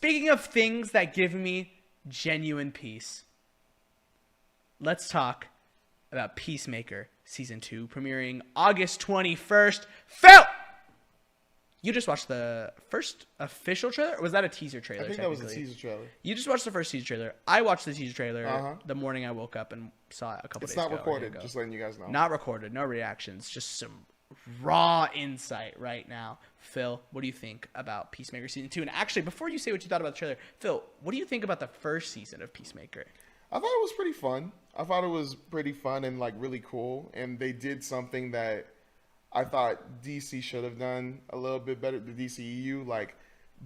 speaking of things that give me genuine peace, let's talk about Peacemaker Season 2, premiering August 21st. Phil! You just watched the first official trailer? Or was that a teaser trailer? I think that was a teaser trailer. You just watched the first teaser trailer. I watched the teaser trailer the morning I woke up and saw it a couple days ago. It's not recorded, just letting you guys know. Not recorded, no reactions, just some raw insight right now. Phil, what do you think about Peacemaker Season 2? And actually, before you say what you thought about the trailer, Phil, what do you think about the first season of Peacemaker? I thought it was pretty fun. I thought it was pretty fun and like really cool. And they did something that I thought DC should have done a little bit better. The DCEU, like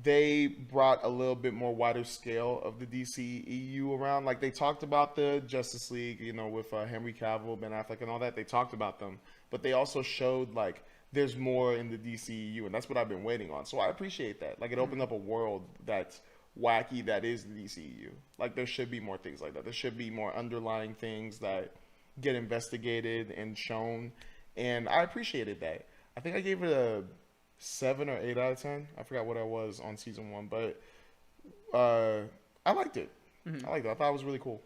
they brought a little bit more wider scale of the DCEU around. Like they talked about the Justice League, you know, with Henry Cavill, Ben Affleck, and all that. They talked about them, but they also showed like there's more in the DCEU, and that's what I've been waiting on. So I appreciate that. Like it opened up a world that's wacky that is the DCEU. Like there should be more things like that. There should be more underlying things that get investigated and shown, and I appreciated that. I think I gave it a 7 or 8 out of 10. I forgot what I was on season 1, but I liked it. I liked it. I thought it was really cool.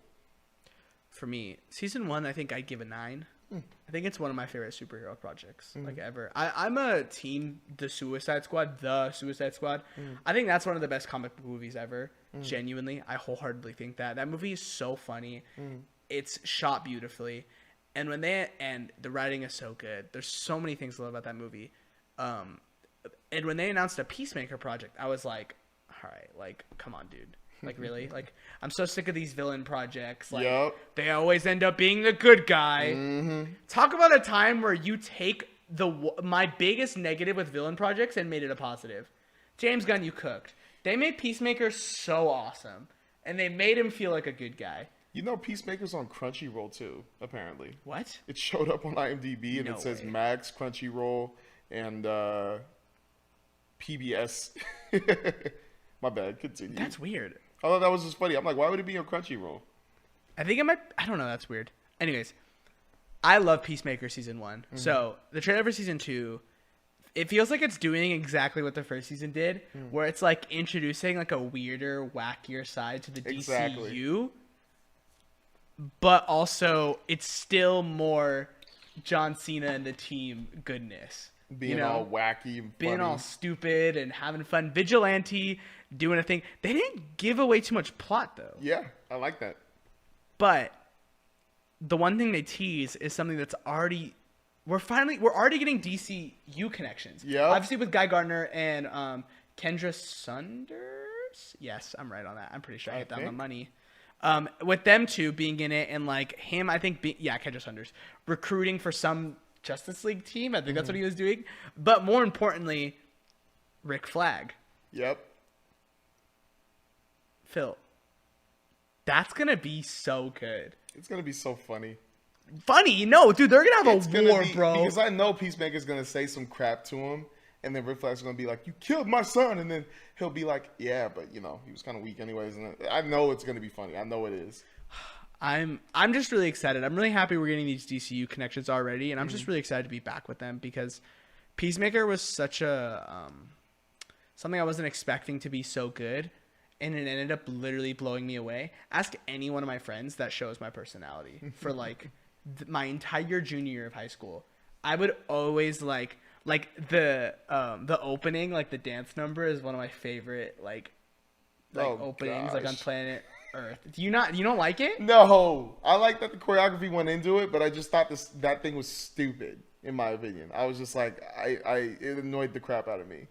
For me, season 1, I think I'd give a 9. I think it's one of my favorite superhero projects like ever. I'm a team The Suicide Squad. I think that's one of the best comic book movies ever. Genuinely, I wholeheartedly think that movie is so funny. It's shot beautifully, and the writing is so good. There's so many things to love about that movie. And when they announced a Peacemaker project, I was like, all right, like, come on, dude. Like, really? Like, I'm so sick of these villain projects. Like, they always end up being the good guy. Talk about a time where you take my biggest negative with villain projects and made it a positive. James Gunn, you cooked. They made Peacemaker so awesome, and they made him feel like a good guy. You know, Peacemaker's on Crunchyroll, too, apparently. What? It showed up on IMDb, and it says Max, Crunchyroll, and PBS. My bad. Continue. That's weird. I thought that was just funny. I'm like, why would it be on Crunchyroll? I think it might. I don't know. That's weird. Anyways, I love Peacemaker Season 1. So the trailer for Season 2, it feels like it's doing exactly what the first season did, where it's like introducing like a weirder, wackier side to the DCU, but also it's still more John Cena and the team goodness. Being all wacky and being funny. all stupid and having fun. Vigilante, doing a thing. They didn't give away too much plot, though. Yeah, I like that. But the one thing they tease is something that's already... We're already getting DCU connections. Yeah. Obviously with Guy Gardner and Kendra Saunders? Yes, I'm right on that. I'm pretty sure I hit that on the money. With them two being in it and like him, I think... Kendra Saunders. Recruiting for some... Justice League team. I think that's what he was doing. But more importantly, Rick Flag. Yep. Phil, that's going to be so good. It's going to be so funny. Funny? No, dude, they're going to have a war, bro. Because I know Peacemaker's going to say some crap to him, and then Rick Flag's going to be like, you killed my son, and then he'll be like, yeah, but, you know, he was kind of weak anyways. And I know it's going to be funny. I know it is. I'm just really excited. I'm really happy we're getting these DCU connections already, and I'm just really excited to be back with them because Peacemaker was such a something I wasn't expecting to be so good, and it ended up literally blowing me away. Ask any one of my friends that shows my personality for like my entire junior year of high school. I would always like the opening, like the dance number is one of my favorite openings like on Planet Earth. You don't like it? No, I like that the choreography went into it, but I just thought that thing was stupid in my opinion. I was just like, it annoyed the crap out of me.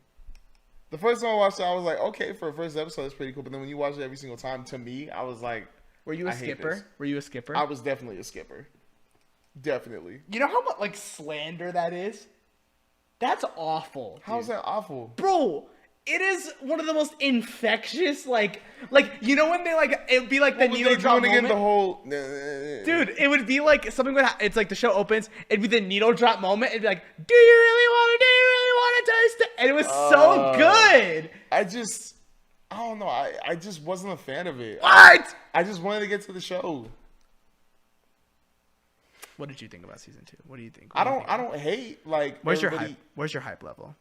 The first time I watched it, I was like, okay, for a first episode, it's pretty cool. But then when you watch it every single time, to me, I was like, were you a skipper? Were you a skipper? I was definitely a skipper. Definitely. You know how much slander that is? That's awful. How is that awful, bro? It is one of the most infectious, like you know when they it would be like the needle drop moment. Again, the whole dude, it would be like something would it's like the show opens, it'd be the needle drop moment. It'd be like, do you really want to taste it? And it was so good. I don't know. I just wasn't a fan of it. What? I just wanted to get to the show. What did you think about season 2? What do you think? I don't hate Where's your hype? Where's your hype level?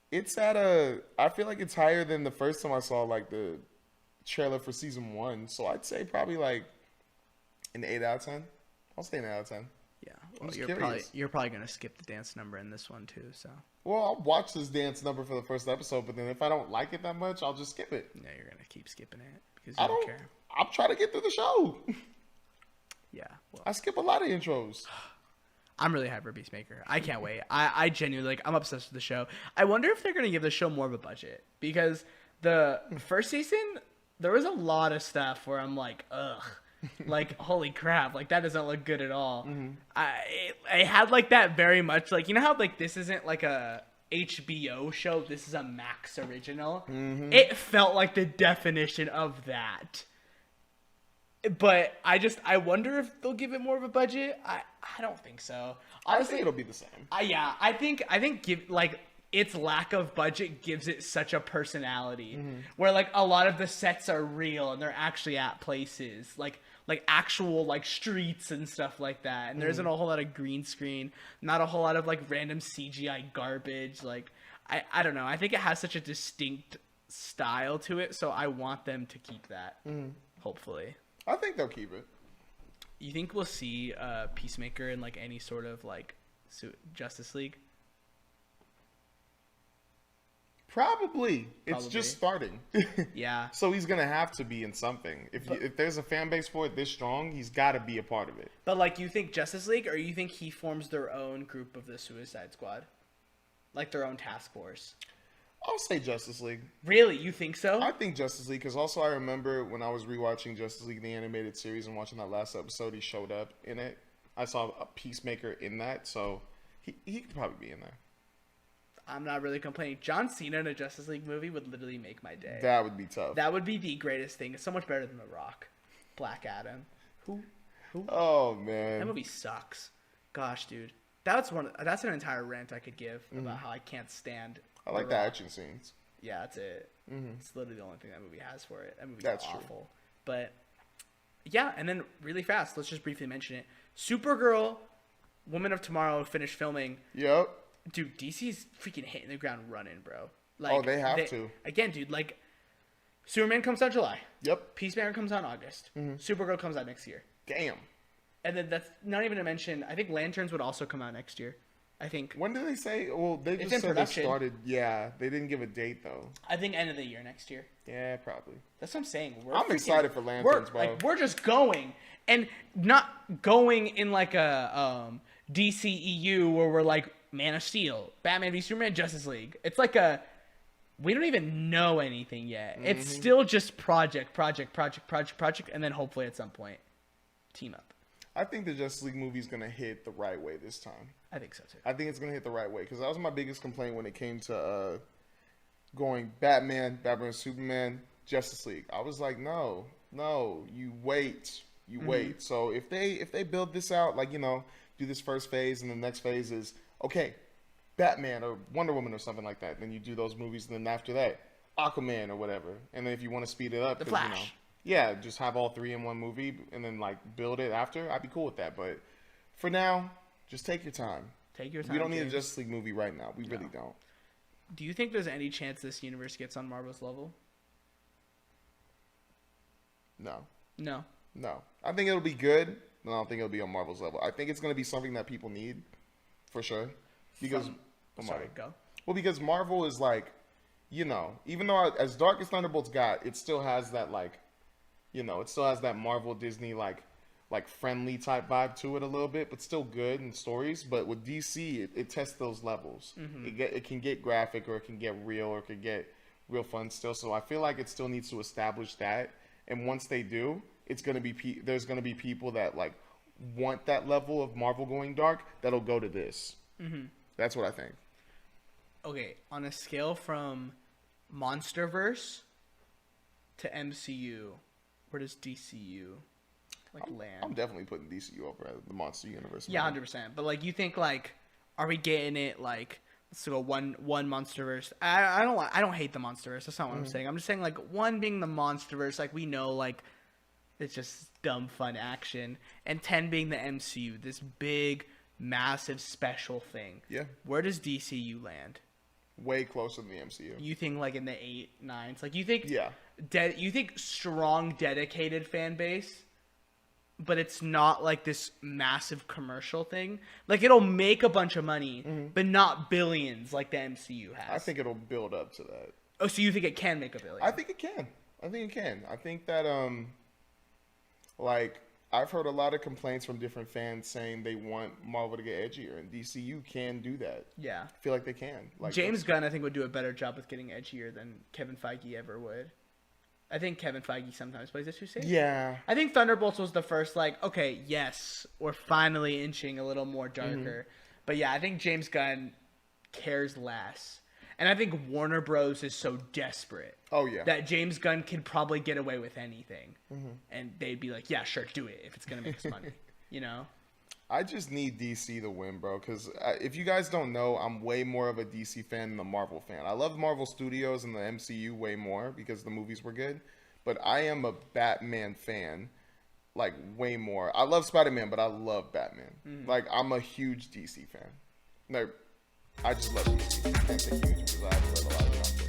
It's I feel like it's higher than the first time I saw the trailer for season 1, so I'd say probably like an 8 out of 10. I'll say an 8 out of 10. Yeah, I'm well, just you're probably gonna skip the dance number in this one too. So Well, I'll watch this dance number for the first episode, but then if I don't like it that much, I'll just skip it. yeah, you're gonna keep skipping it because you I don't don't care. I'm trying to get through the show. Yeah, well, I skip a lot of intros. I'm really hyped for Peacemaker. I can't wait. I genuinely I'm obsessed with the show. I wonder if they're gonna give the show more of a budget because the first season there was a lot of stuff where I'm like, ugh. Like, holy crap, like that doesn't look good at all. Mm-hmm. I had like that very much, like, you know how like this isn't like a HBO show, this is a Max original. Mm-hmm. It felt like the definition of that. But I wonder if they'll give it more of a budget. I don't think so. I think it'll be the same. Yeah, I think give like its lack of budget gives it such a personality, where like a lot of the sets are real and they're actually at places like actual like streets and stuff like that, and there isn't a whole lot of green screen, not a whole lot of like random CGI garbage. Like I don't know, I think it has such a distinct style to it, so I want them to keep that. Hopefully, I think they'll keep it. you think we'll see Peacemaker in like any sort of like Justice League? Probably. It's just starting. Yeah. So he's gonna have to be in something. If there's a fan base for it this strong, he's got to be a part of it. But like, you think Justice League, or you think he forms their own group of the Suicide Squad, like their own task force? I'll say Justice League. Really, you think so? I think Justice League, because also I remember when I was rewatching Justice League the animated series and watching that last episode, he showed up in it. I saw a Peacemaker in that, so he could probably be in there. I'm not really complaining. John Cena in a Justice League movie would literally make my day. That would be tough. That would be the greatest thing. It's so much better than The Rock. Black Adam. Who? Oh man, That movie sucks. Gosh, dude. That's an entire rant I could give about how I can't stand. I like The the Rock. action scenes. Yeah, that's it. It's literally the only thing that movie has for it. That movie's That's awful. true. But yeah, and then really fast, let's just briefly mention it. Supergirl, Woman of Tomorrow finished filming. Yep. Dude, DC's freaking hitting the ground running, bro. Like, They have to. Again, dude, like, Superman comes out July. Yep. Peacemaker comes out in August. Supergirl comes out next year. Damn. And then that's not even to mention, I think Lanterns would also come out next year. I think. When did they say? Well, they It's just in said production. they started. Yeah, they didn't give a date though. I think end of the year next year. Yeah, probably. That's what I'm saying. I'm excited for Lanterns, bro. Like, we're just going, and not going in like a DCEU where we're like Man of Steel, Batman v Superman, Justice League. It's like we don't even know anything yet. It's still just project, and then hopefully at some point team up. I think the Justice League movie is gonna hit the right way this time. I think so too. I think it's gonna hit the right way because that was my biggest complaint when it came to going Batman, Superman, Justice League. I was like, no, you wait. So if they build this out, like, you know, do this first phase and the next phase is okay, Batman or Wonder Woman or something like that. Then you do those movies, and then after that, Aquaman or whatever. And then if you want to speed it up, The 'cause, you Flash. know, yeah, just have all three in one movie and then like build it after. I'd be cool with that. But for now, just take your time. Take your time. We don't need a James. Justice League movie right now. We really don't. Do you think there's any chance this universe gets on Marvel's level? No. No. I think it'll be good, but I don't think it'll be on Marvel's level. I think it's going to be something that people need, for sure. Because, Sorry, go. Well, because Marvel is like, you know, even though as dark as Thunderbolts got, it still has that like, you know, it still has that Marvel Disney like friendly type vibe to it a little bit, but still good in stories. But with DC, it tests those levels. It can get graphic, or it can get real, or it can get real fun still. So I feel like it still needs to establish that. And once they do, it's gonna be there's gonna be people that like want that level of Marvel going dark that'll go to this. That's what I think. Okay, on a scale from MonsterVerse to MCU, where does DCU land? I'm definitely putting DCU over the Monster Universe. Yeah, 100%. But like, you think like, are we getting it like? Let's go one MonsterVerse. I don't hate the MonsterVerse. That's not what I'm saying. I'm just saying like one being the MonsterVerse, like we know like it's just dumb fun action, and 10 being the MCU, this big, massive special thing. Yeah. Where does DCU land? Way closer than the MCU. You think like in the 8, 9s? Like you think? Yeah. you think strong, dedicated fan base, but it's not like this massive commercial thing. Like it'll make a bunch of money, but not billions like the MCU has. I think it'll build up to that. Oh, so you think it can make a billion? I think it can. I think that like I've heard a lot of complaints from different fans saying they want Marvel to get edgier, and DCU can do that. Yeah, I feel like they can. Like James Gunn, I think, would do a better job with getting edgier than Kevin Feige ever would. I think Kevin Feige sometimes plays it too safe. Yeah. I think Thunderbolts was the first, like, okay, yes, we're finally inching a little more darker. But yeah, I think James Gunn cares less. And I think Warner Bros. Is so desperate. Oh, yeah. That James Gunn could probably get away with anything. And they'd be like, yeah, sure, do it if it's going to make us money. You know? I just need DC to win, bro. Because if you guys don't know, I'm way more of a DC fan than a Marvel fan. I love Marvel Studios and the MCU way more because the movies were good. But I am a Batman fan, like, way more. I love Spider-Man, but I love Batman. Like, I'm a huge DC fan. No, I just love DC. I can't say huge because I've read a lot of comics.